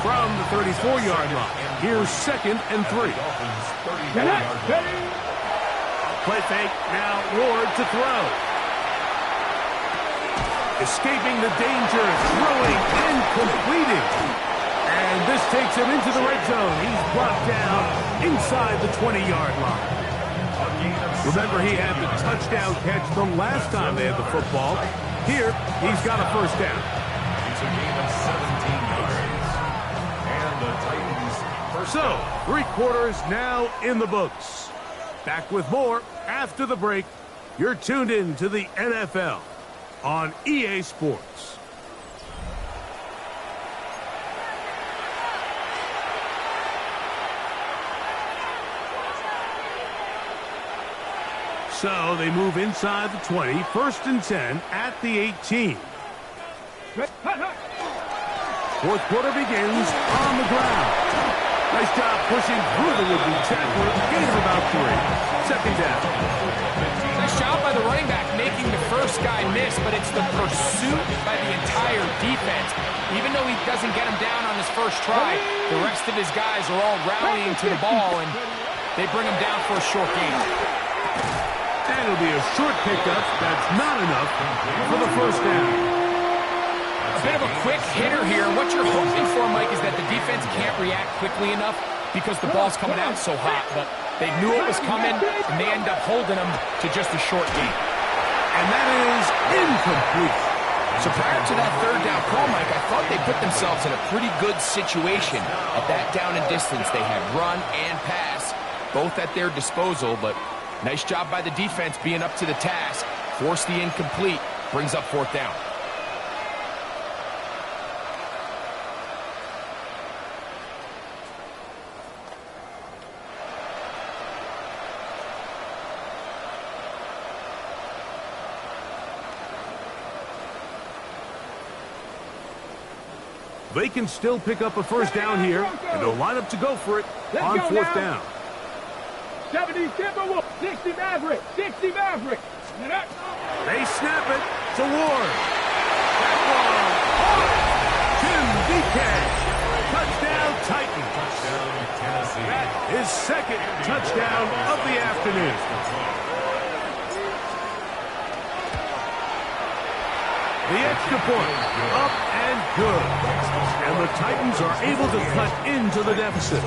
From the 34-yard line. Here's 2nd and 3. Play fake, now Ward to throw. Escaping the danger, throwing and completing. And this takes him into the red zone. He's brought down inside the 20-yard line. Remember, he had the touchdown catch the last time they had the football. Here, he's got a first down. It's a gain of 17 yards. And the Titans first So, down. 3 quarters now in the books. Back with more after the break. You're tuned in to the NFL on EA Sports. So they move inside the 20, 1st and 10 at the 18. Fourth quarter begins on the ground. Nice job pushing through the would-be tackler. Gain of about 3. Second down. Nice job by the running back making the first guy miss, but it's the pursuit by the entire defense. Even though he doesn't get him down on his first try, the rest of his guys are all rallying to the ball, and they bring him down for a short gain. And it'll be a short pickup. That's not enough for the first down. A bit of a quick hitter here. What you're hoping for, Mike, is that the defense can't react quickly enough because the ball's coming out so hot. But they knew it was coming, and they end up holding them to just a short gain. And that is incomplete. So prior to that third down call, Mike, I thought they put themselves in a pretty good situation. At that down and distance, they had run and pass, both at their disposal. But nice job by the defense being up to the task. Force the incomplete, brings up fourth down. They can still pick up a first down here, and they'll line up to go for it on fourth down. 70 Timberwolves, 60 Mavericks, 60 Mavericks. They snap it to Ward. That ball, Tim DK. Touchdown Titans. That is second touchdown of the afternoon. The extra point, up and good. And the Titans are able to cut into the deficit.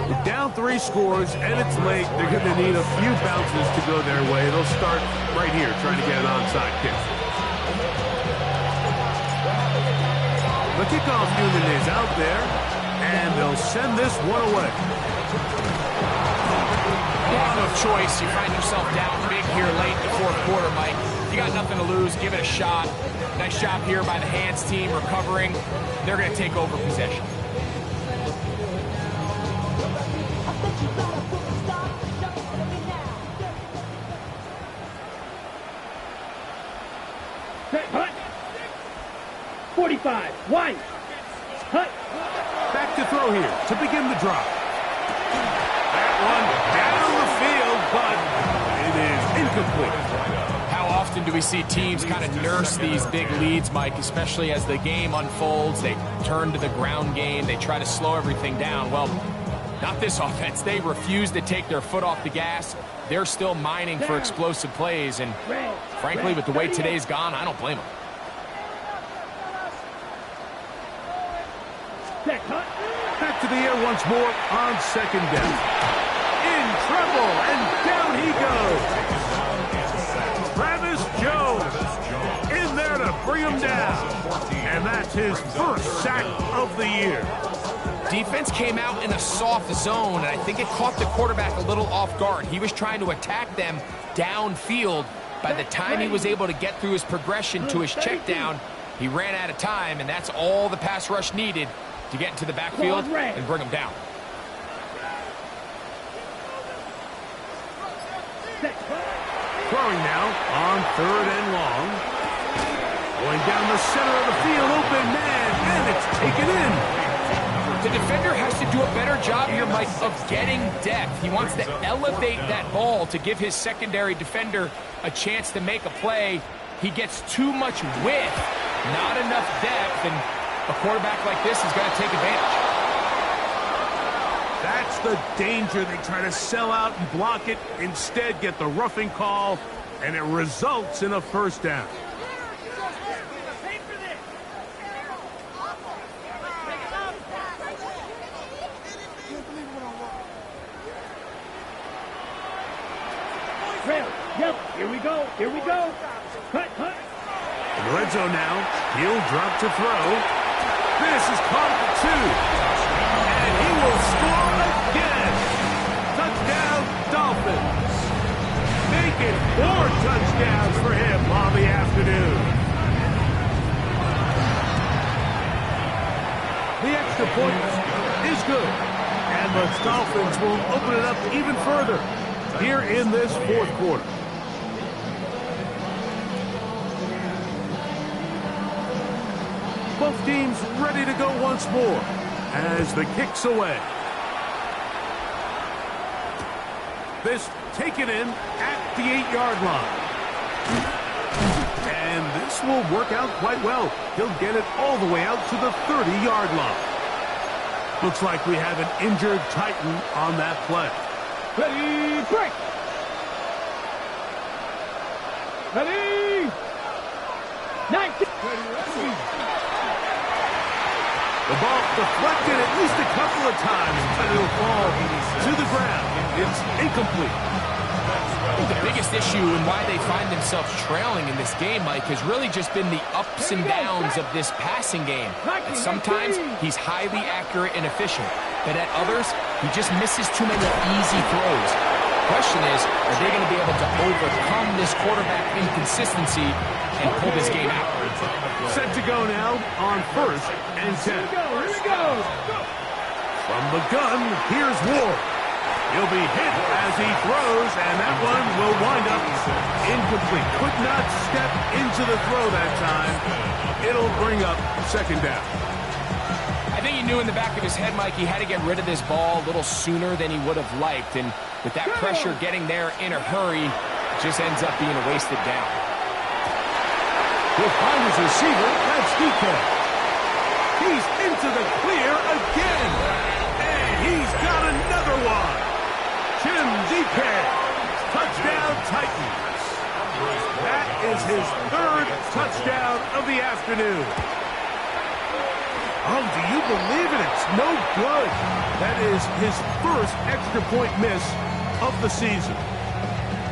With down 3 scores and it's late, they're going to need a few bounces to go their way. They'll start right here trying to get an onside kick. The kickoff unit is out there, and they'll send this one away. Yeah, no choice. You find yourself down big here late in the fourth quarter, Mike. You got nothing to lose. Give it a shot. Nice job here by the hands team recovering. They're going to take over possession. Hut. 45. Wide. Hut. Back to throw here to begin the drive. That one down the field, but it is incomplete. How often do we see teams kind of nurse these big leads, Mike, especially as the game unfolds? They turn to the ground game. They try to slow everything down. Well, not this offense. They refuse to take their foot off the gas. They're still mining for explosive plays, and frankly, with the way today's gone, I don't blame them. Back to the air once more on second down. In trouble, and down he goes. Travis Jones in there to bring him down. And that's his first sack of the year. Defense came out in a soft zone, and I think it caught the quarterback a little off guard. He was trying to attack them downfield. By the time he was able to get through his progression to his check down, he ran out of time, and that's all the pass rush needed to get into the backfield and bring him down. Throwing now on third and long. Going down the center of the field, open man, and it's taken in. The defender has to do a better job here, Mike, of getting depth. He wants to elevate that ball to give his secondary defender a chance to make a play. He gets too much width, not enough depth, and a quarterback like this is going to take advantage. That's the danger. They try to sell out and block it. Instead, get the roughing call, and it results in a first down. Here we go. Here we go. Hut. In the red zone now. He'll drop to throw. This is caught for 2. And he will score again. Touchdown, Dolphins. Make it 4 touchdowns for him on the afternoon. extra point is good. And the Dolphins will open it up even further here in this fourth quarter. Both teams ready to go once more as the kick's away. This taken in at the 8-yard line. And this will work out quite well. He'll get it all the way out to the 30-yard line. Looks like we have an injured Titan on that play. Ready, break! Ready! 19! The ball deflected at least a couple of times, but it'll fall to the ground. It's incomplete. The biggest issue and why they find themselves trailing in this game, Mike, has really just been the ups and downs of this passing game. And sometimes he's highly accurate and efficient, but at others, he just misses too many easy throws. The question is, are they going to be able to overcome this quarterback inconsistency and pull this game out? Set to go now on 1st and 10. Here we go! From the gun, here's Ward. He'll be hit as he throws, and that one will wind up incomplete. Could not step into the throw that time. It'll bring up 2nd down. I think he knew in the back of his head, Mike, he had to get rid of this ball a little sooner than he would have liked. And with that pressure getting there in a hurry, it just ends up being a wasted down. He'll find his receiver. That's DK. He's into the clear again. And he's got another one. Jim DK. Touchdown Titans. That is his 3rd touchdown of the afternoon. Oh, do you believe it? It's no good. That is his 1st extra point miss of the season.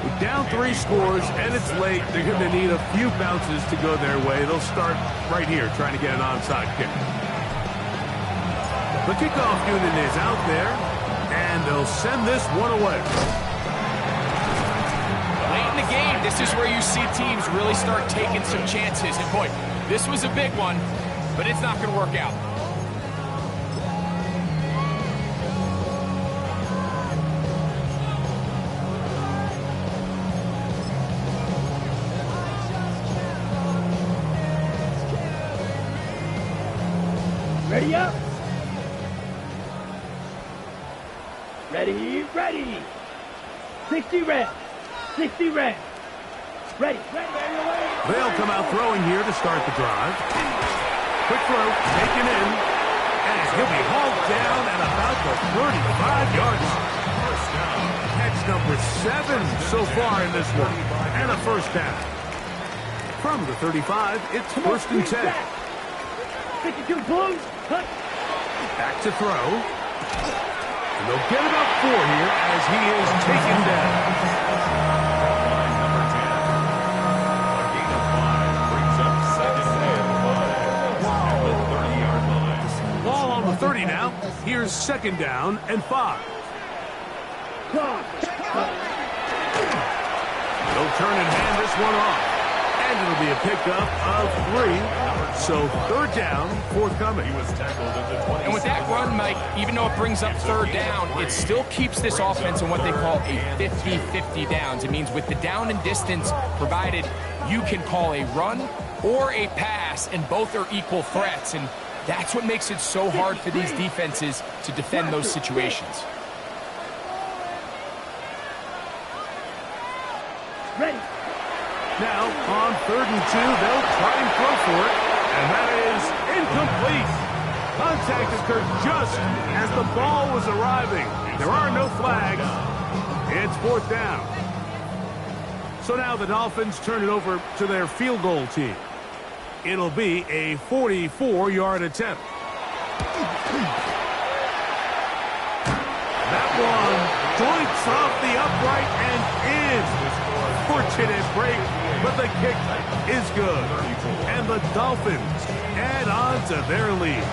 We're down 3 scores, and it's late. They're going to need a few bounces to go their way. They'll start right here trying to get an onside kick. The kickoff unit is out there, and they'll send this one away. Late in the game, this is where you see teams really start taking some chances. And boy, this was a big one, but it's not going to work out. Ready up. Ready, ready. 60 reps. 60 reps. Ready, ready, ready. They'll come out throwing here to start the drive. Quick throw, taken in. And he'll be hauled down at about the 35-yard line. Catch number 7 so far in this one. And a 1st down. From the 35, it's 1st and 10. 52 Blues. Cut. Back to throw. And they'll get about 4 here as he is taken down. Number 10. A gain of 5 brings up 2nd and 30-yard line. Ball on the 30 now. Here's 2nd down and 5. They'll turn and hand this one off. And it'll be a pickup of 3. So 3rd down, forthcoming. He was tackled at the 20. And with that run, Mike, even though it brings up 3rd down, it still keeps this offense in what they call a 50-50 downs. It means with the down and distance provided, you can call a run or a pass, and both are equal threats. And that's what makes it so hard for these defenses to defend those situations. Ready. Now, on 3rd and 2, they'll try and throw for it. And that is incomplete. Contact occurred just as the ball was arriving. There are no flags. It's 4th down. So now the Dolphins turn it over to their field goal team. It'll be a 44-yard attempt. That one joints off the upright and in. Fortunate break, but the kick is good. And the Dolphins add on to their lead.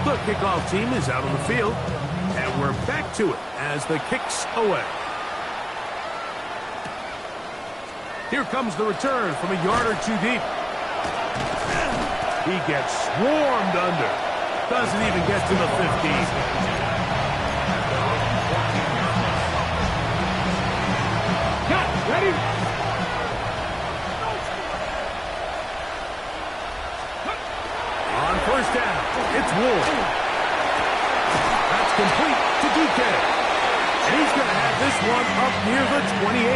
The kickoff team is out on the field, and we're back to it as the kick's away. Here comes the return from a yard or 2 deep. He gets swarmed under. Doesn't even get to the 15. Cut. Ready? On first down, it's Ward. That's complete to DK. And he's going to have this one up near the 28.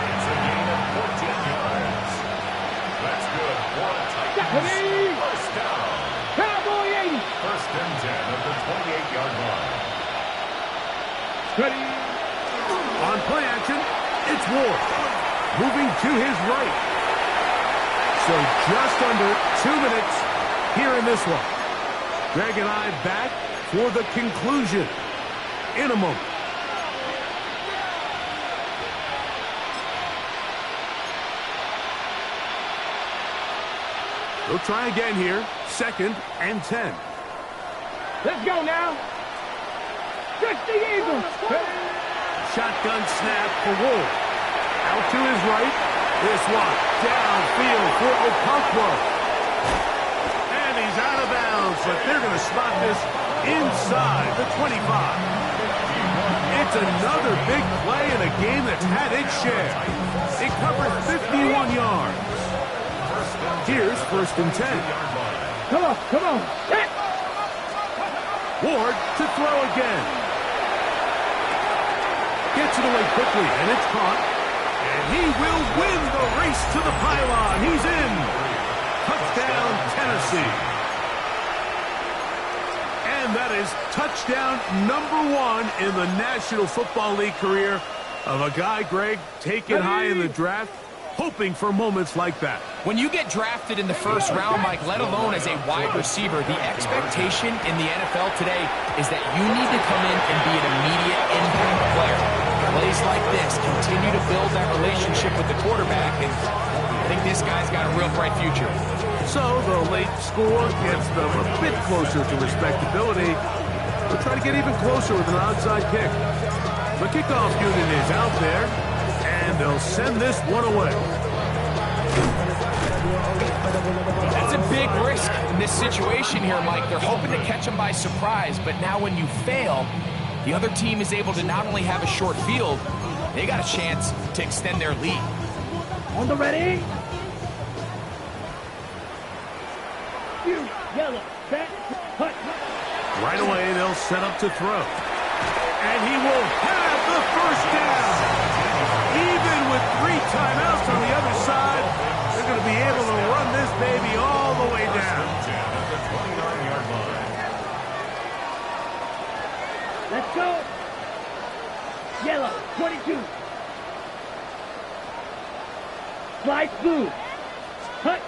It's a gain of 14 yards. That's good for a Titans first down. Cowboy 80. First and 10 of the 28-yard line. Ready? On play action, it's Ward. Moving to his right. So just under 2 minutes here in this one. Greg and I back for the conclusion in a moment. We'll try again here. 2nd and 10. Let's go now. Stretch the Eagles. Shotgun snap for Ward. Out to his right. This one downfield for Okonkwo. And he's out of bounds, but they're going to spot this inside the 25. It's another big play in a game that's had its share. It covered 51 yards. Here's 1st and 10. Come on, come on. Set. Ward to throw again. Gets it away quickly, and it's caught. And he will win the race to the pylon. He's in. Touchdown, Tennessee. And that is touchdown number 1 in the National Football League career of a guy, Greg, taken high in the draft, hoping for moments like that. When you get drafted in the first round, Mike, let alone as a wide receiver, the expectation in the NFL today is that you need to come in and be an immediate impact player. Plays like this continue to build that relationship with the quarterback, and I think this guy's got a real bright future. So the late score gets them a bit closer to respectability. We'll try to get even closer with an onside kick. The kickoff unit is out there, and they'll send this one away. That's a big risk in this situation here, Mike. They're hoping to catch him by surprise, but now when you fail, the other team is able to not only have a short field, they got a chance to extend their lead. On the ready? Yellow. Set. Hut. Right away, they'll set up to throw. And he will have the first down. Even with 3 timeouts on the other side, they're going to be able to run this baby all the way down. Let's go. Yellow. 22. Slide blue. Hut.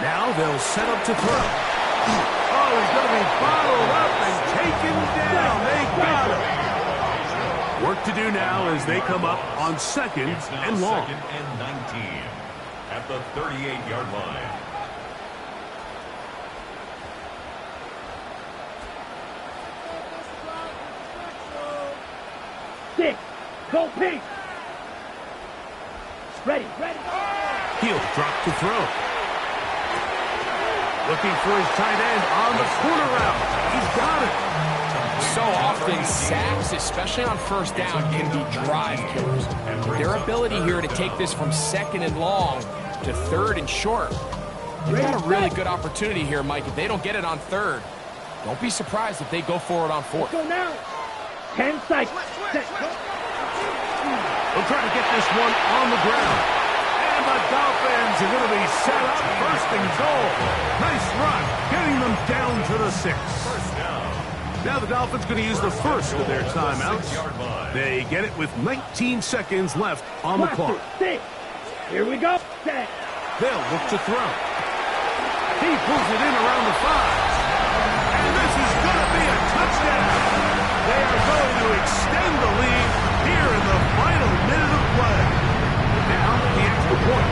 Now they'll set up to throw. Oh, he's going to be bottled up and taken down. They got him. Work to do now as they come up on 2nd and long. 2nd and 19 at the 38-yard line. Six. Go pink. Ready. Ready. He'll drop to throw. Looking for his tight end on the corner route. He's got it. So often, sacks, especially on first down, can be drive killers. Their ability here to take this from 2nd and long to 3rd and short. They've got a really good opportunity here, Mike. If they don't get it on 3rd, don't be surprised if they go for it on 4th. Go now. 10 seconds. They'll try to get this one on the ground. And the Dolphins are going to be set up 1st and goal. Nice run, getting them down to the 6. Now the Dolphins going to use the first of their timeouts. They get it with 19 seconds left on the clock. 6. Here we go. Set. They'll look to throw. He pulls it in around the 5. And this is going to be a touchdown. They are going to extend the lead here in the final minute of play. Now the extra point.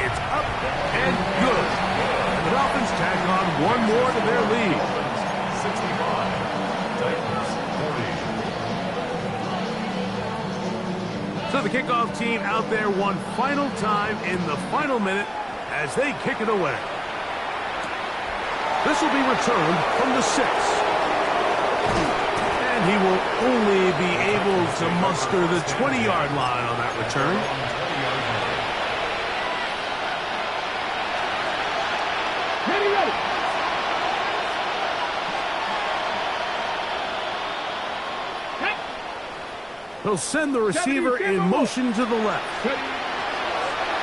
It's up and good. And the Dolphins tack on one more to their lead. 65. Titans 40. So the kickoff team out there one final time in the final minute as they kick it away. This will be returned from the 6. And he will only be able to muster the 20-yard line on that return. He'll send the receiver in motion to the left.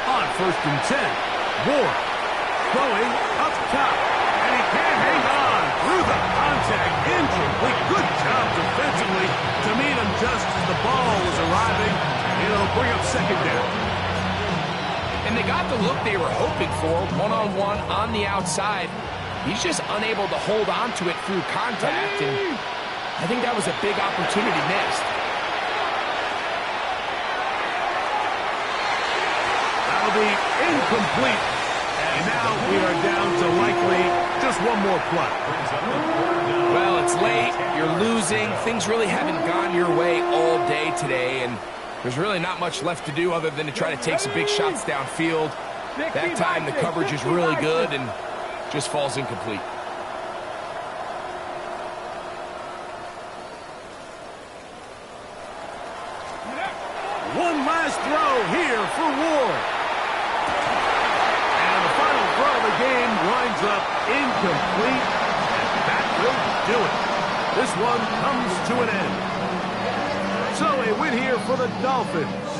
On 1st and 10, Ward throwing up top, and he can't hang on through the contact. Incomplete. Good job defensively to meet him just as the ball was arriving. It'll bring up 2nd down. And they got the look they were hoping for, one-on-one on the outside. He's just unable to hold on to it through contact, and I think that was a big opportunity missed. That'll be incomplete. And now we are down to likely just one more play. Well, it's late. You're losing. Things really haven't gone your way all day today, and there's really not much left to do other than to try to take some big shots downfield. That time the coverage is really good and just falls incomplete. One last throw here for Ward. And the final throw of the game winds up incomplete. And that will do it. This one comes to an end. So a win here for the Dolphins.